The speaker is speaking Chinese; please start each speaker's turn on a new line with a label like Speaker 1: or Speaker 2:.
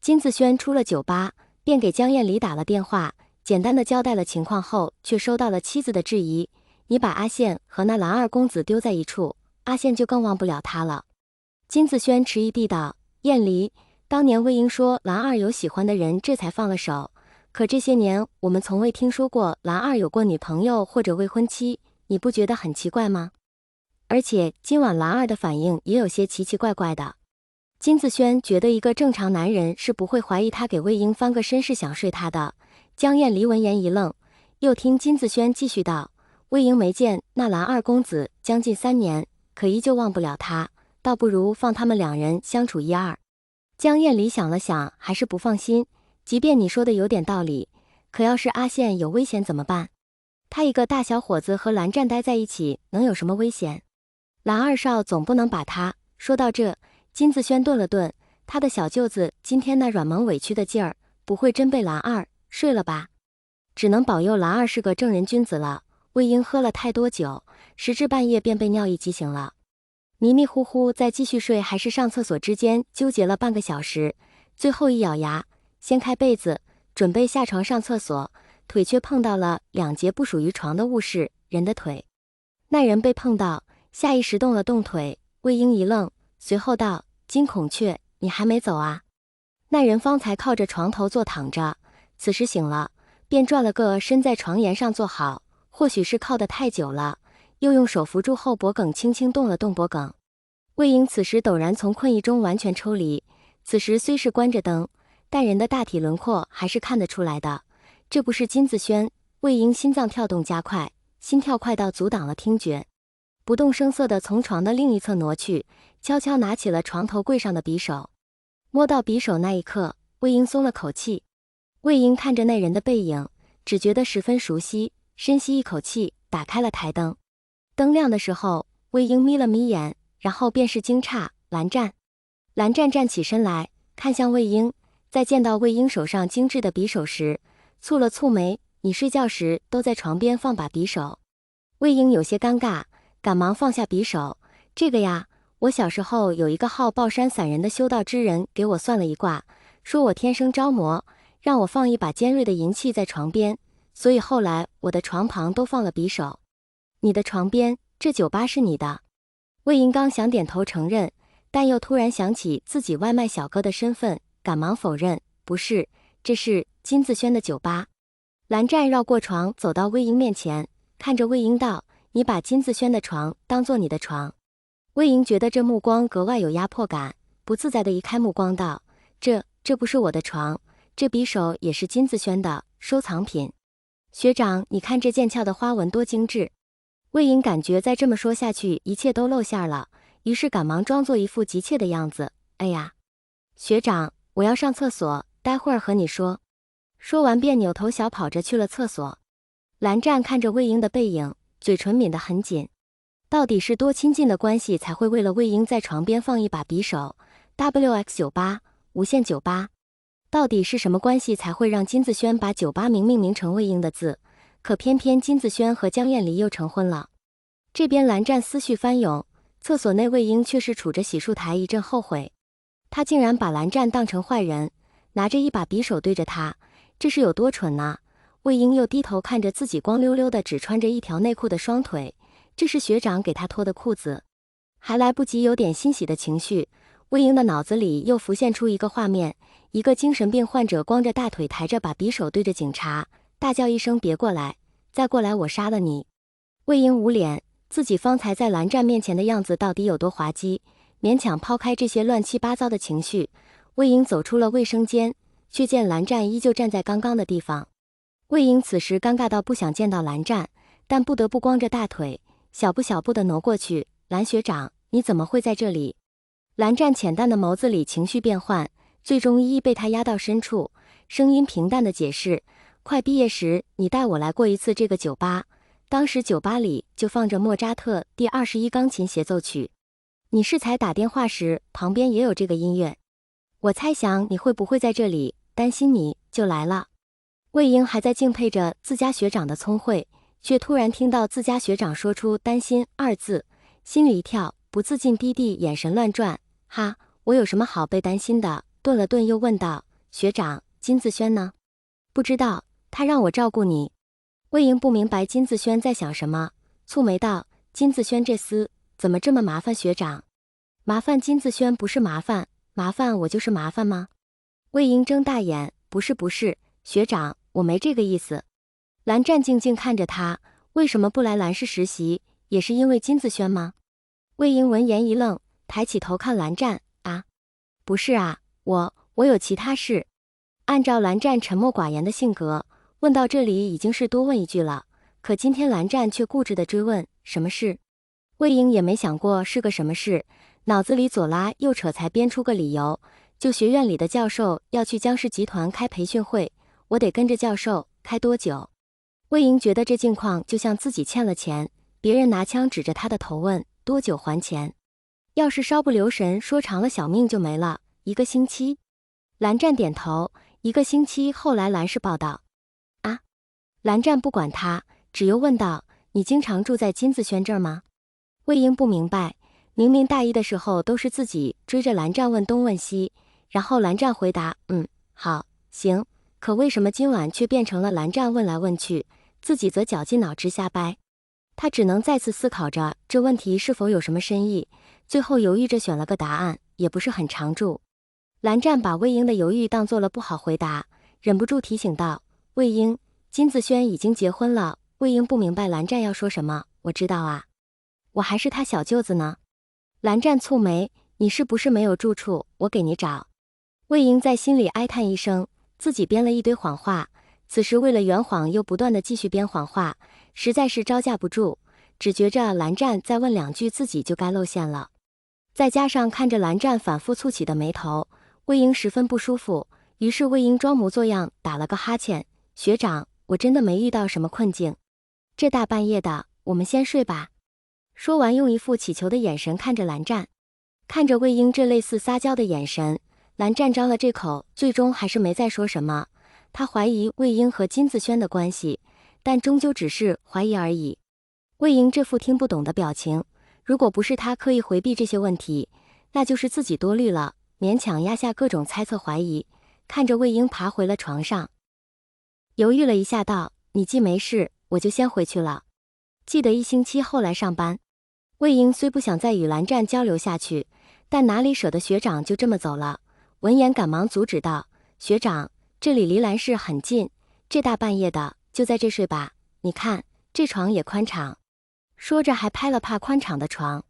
Speaker 1: 金子轩出了酒吧，便给江燕离打了电话，简单的交代了情况后，却收到了妻子的质疑：你把阿宪和那蓝二公子丢在一处，阿宪就更忘不了他了。金子轩迟疑地道：燕离，当年魏婴说蓝二有喜欢的人，这才放了手。可这些年我们从未听说过蓝二有过女朋友或者未婚妻，你不觉得很奇怪吗？而且今晚蓝二的反应也有些奇奇怪怪的。金子轩觉得一个正常男人是不会怀疑他给魏婴翻个身是想睡他的。江燕离闻言一愣，又听金子轩继续道：魏婴没见那蓝二公子将近3年，可依旧忘不了他，倒不如放他们两人相处一二。江燕离想了想，还是不放心，即便你说的有点道理，可要是阿宪有危险怎么办？他一个大小伙子和蓝湛待在一起，能有什么危险？蓝二少总不能把他……说到这，金子轩顿了顿，他的小舅子今天那软萌委屈的劲儿，不会真被蓝二睡了吧？只能保佑蓝二是个正人君子了。魏婴喝了太多酒，时至半夜便被尿意激醒了，迷迷糊糊在继续睡还是上厕所之间纠结了半个小时，最后一咬牙，掀开被子，准备下床上厕所，腿却碰到了2节不属于床的物事，人的腿。那人被碰到，下意识动了动腿，魏婴一愣，随后道：金孔雀，你还没走啊？那人方才靠着床头坐躺着，此时醒了，便转了个身在床沿上坐好，或许是靠得太久了，又用手扶住后脖梗，轻轻动了动脖梗。魏婴此时陡然从困意中完全抽离，此时虽是关着灯，但人的大体轮廓还是看得出来的，这不是金子轩。魏婴心脏跳动加快，心跳快到阻挡了听觉，不动声色地从床的另一侧挪去，悄悄拿起了床头柜上的匕首。摸到匕首那一刻，魏婴松了口气。魏婴看着那人的背影，只觉得十分熟悉，深吸一口气，打开了台灯。灯亮的时候，魏婴眯了眯眼，然后便是惊诧：蓝湛。蓝湛站起身来，看向魏婴，在见到魏婴手上精致的匕首时，蹙了蹙眉：你睡觉时都在床边放把匕首？魏婴有些尴尬，赶忙放下匕首：这个呀，我小时候有一个号抱山散人的修道之人给我算了一卦，说我天生招魔，让我放一把尖锐的银器在床边，所以后来我的床旁都放了匕首。你的床边，这酒吧是你的？魏婴刚想点头承认，但又突然想起自己外卖小哥的身份，赶忙否认：不是，这是金子轩的酒吧。蓝湛绕过床走到魏婴面前，看着魏婴道：你把金子轩的床当作你的床？魏婴觉得这目光格外有压迫感，不自在地移开目光道：这不是我的床，这匕首也是金子轩的收藏品。学长，你看这剑鞘的花纹多精致。魏婴感觉再这么说下去一切都露馅了，于是赶忙装作一副急切的样子：哎呀，学长，我要上厕所，待会儿和你说。说完便扭头小跑着去了厕所。蓝湛看着魏婴的背影，嘴唇抿得很紧。到底是多亲近的关系才会为了魏婴在床边放一把匕首？ WX98 无限98，到底是什么关系才会让金子轩把98命名成魏婴的字？可偏偏金子轩和江燕离又成婚了。这边蓝湛思绪翻涌，厕所内魏婴却是杵着洗漱台一阵后悔，他竟然把蓝湛当成坏人，拿着一把匕首对着他，这是有多蠢呢？魏婴又低头看着自己光溜溜的只穿着一条内裤的双腿，这是学长给他脱的裤子。还来不及有点欣喜的情绪，魏婴的脑子里又浮现出一个画面，一个精神病患者光着大腿抬着把匕首对着警察，大叫一声：别过来，再过来我杀了你。魏婴捂脸，自己方才在蓝湛面前的样子到底有多滑稽，勉强抛开这些乱七八糟的情绪，魏婴走出了卫生间，却见蓝湛依旧站在刚刚的地方。魏婴此时尴尬到不想见到蓝湛，但不得不光着大腿，小步地挪过去：蓝学长，你怎么会在这里？蓝湛浅淡的眸子里情绪变幻，最终一一被他压到深处，声音平淡的解释：快毕业时你带我来过一次这个酒吧，当时酒吧里就放着莫扎特第21钢琴协奏曲，你是才打电话时旁边也有这个音乐，我猜想你会不会在这里，担心你就来了。魏婴还在敬佩着自家学长的聪慧，却突然听到自家学长说出担心2字，心里一跳，不自禁低地眼神乱转。哈，我有什么好被担心的？顿了顿又问道：学长，金子轩呢？不知道，他让我照顾你。魏莹不明白金子轩在想什么，蹙眉道：金子轩这厮怎么这么麻烦学长？麻烦金子轩不是麻烦，麻烦我就是麻烦吗？魏莹睁大眼，不是不是，学长，我没这个意思。蓝湛静静看着他，为什么不来蓝氏实习，也是因为金子轩吗？魏莹闻言一愣，抬起头看蓝湛，啊，不是啊，我有其他事。按照蓝湛沉默寡言的性格，问到这里已经是多问一句了，可今天蓝湛却固执地追问，什么事？魏莹也没想过是个什么事，脑子里左拉右扯才编出个理由，就学院里的教授要去江氏集团开培训会，我得跟着教授，开多久？魏莹觉得这境况就像自己欠了钱，别人拿枪指着他的头问，多久还钱？要是稍不留神，说长了小命就没了，1个星期？蓝湛点头，1个星期后来蓝氏报道。啊？蓝湛不管他，只又问道，你经常住在金子轩这儿吗？魏莹不明白，明明大一的时候都是自己追着蓝湛问东问西，然后蓝湛回答，好，行，可为什么今晚却变成了蓝湛问来问去，自己则绞尽脑汁瞎掰？他只能再次思考着这问题是否有什么深意，最后犹豫着选了个答案，也不是很常驻。蓝湛把魏英的犹豫当做了不好回答，忍不住提醒道，魏英，金子轩已经结婚了。魏英不明白蓝湛要说什么，我知道啊，我还是他小舅子呢。蓝湛蹙眉，你是不是没有住处，我给你找。魏英在心里哀叹一声，自己编了一堆谎话，此时为了圆谎又不断的继续编谎话，实在是招架不住，只觉着蓝湛再问2句自己就该露馅了。再加上看着蓝湛反复蹙起的眉头，魏英十分不舒服，于是魏英装模作样打了个哈欠，学长，我真的没遇到什么困境。这大半夜的，我们先睡吧。说完用一副乞求的眼神看着蓝湛，看着魏英这类似撒娇的眼神，蓝湛张了这口，最终还是没再说什么。他怀疑魏英和金子轩的关系，但终究只是怀疑而已。魏英这副听不懂的表情，如果不是他刻意回避这些问题，那就是自己多虑了，勉强压下各种猜测怀疑，看着魏英爬回了床上，犹豫了一下道，你既没事，我就先回去了，记得1星期后来上班。魏英虽不想再与蓝湛交流下去，但哪里舍得学长就这么走了，闻言赶忙阻止道，学长，这里离蓝氏很近，这大半夜的就在这睡吧，你看这床也宽敞。说着还拍了拍宽敞的床。